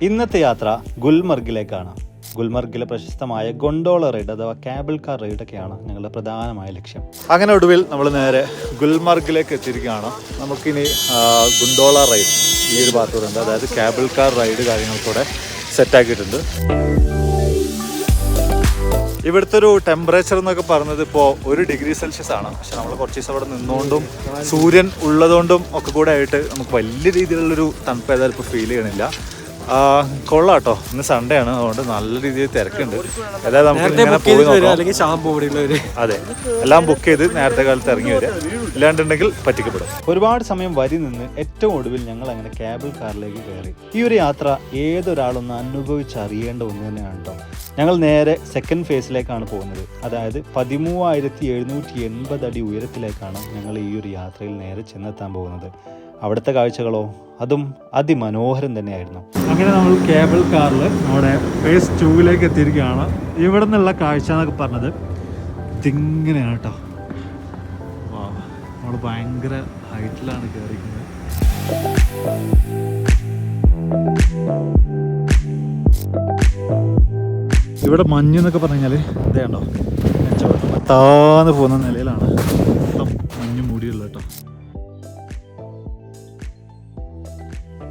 ഇന്നത്തെ യാത്ര ഗുൽമർഗിലേക്കാണ്. ഗുൽമർഗിലെ പ്രശസ്തമായ ഗൊണ്ടോള റൈഡ് അഥവാ കേബിൾ കാർ റൈഡൊക്കെയാണ് ഞങ്ങളുടെ പ്രധാനമായ ലക്ഷ്യം. അങ്ങനെ ഒടുവിൽ നമ്മൾ നേരെ ഗുൽമർഗിലേക്ക് എത്തിയിരിക്കുകയാണ്. നമുക്കിനി ഗൊണ്ടോള റൈഡ് ഈ ഒരു ഭാഗത്തൂടെ, അതായത് കേബിൾ കാർ റൈഡ് കാര്യങ്ങൾക്കൂടെ സെറ്റാക്കിയിട്ടുണ്ട്. ഇവിടുത്തെ ഒരു ടെമ്പറേച്ചർ എന്നൊക്കെ പറയുന്നത് ഇപ്പോൾ 1 ഡിഗ്രി സെൽഷ്യസ് ആണ്. പക്ഷെ നമ്മൾ കുറച്ച് ദിവസം അവിടെ നിന്നുകൊണ്ടും സൂര്യൻ ഉള്ളതുകൊണ്ടും ഒക്കെ കൂടെ ആയിട്ട് നമുക്ക് വലിയ രീതിയിലുള്ളൊരു തണുപ്പ് ഏതായാലും ഇപ്പോൾ ഫീൽ ചെയ്യണില്ല. കൊള്ളാം കേട്ടോ. ഇന്ന് സൺഡേ ആണ്, അതുകൊണ്ട് നല്ല രീതിയിൽ തിരക്കുണ്ട്. അതായത് നമുക്ക് ഇങ്ങനെ പോയി നോക്കാം. അതെ, എല്ലാം ബുക്ക് ചെയ്ത് നേരത്തെ കാലത്ത് ഇറങ്ങി വരിക, ഇല്ലാണ്ടുണ്ടെങ്കിൽ പറ്റിക്കപ്പെടും. ഒരുപാട് സമയം വരി നിന്ന് ഏറ്റവും ഒടുവിൽ ഞങ്ങൾ അങ്ങനെ കേബിൾ കാറിലേക്ക് കയറി. ഈ ഒരു യാത്ര ഏതൊരാളൊന്ന് അനുഭവിച്ചറിയേണ്ട ഒന്ന് തന്നെയാണ് കേട്ടോ. ഞങ്ങൾ നേരെ സെക്കൻഡ് ഫേസിലേക്കാണ് പോകുന്നത്. അതായത് 13,780 അടി ഉയരത്തിലേക്കാണ് ഞങ്ങൾ ഈ ഒരു യാത്രയിൽ നേരെ ചെന്നെത്താൻ പോകുന്നത്. അവിടുത്തെ കാഴ്ചകളോ അതും അതിമനോഹരം തന്നെയായിരുന്നു. അങ്ങനെ നമ്മൾ കേബിൾ കാറിൽ നമ്മുടെ ഫേസ് 2 എത്തിയിരിക്കുകയാണ്. ഇവിടെ നിന്നുള്ള കാഴ്ച എന്നൊക്കെ പറഞ്ഞത് ഇതിങ്ങനെയാണ് കേട്ടോ. നമ്മൾ ഭയങ്കര ഹൈറ്റിലാണ് കയറിയിരിക്കുന്നത്. ഇവിടെ മഞ്ഞെന്നൊക്കെ പറഞ്ഞു കഴിഞ്ഞാൽ ഇതേണ്ടോ താന്ന് പോകുന്ന നിലയിലാണ്.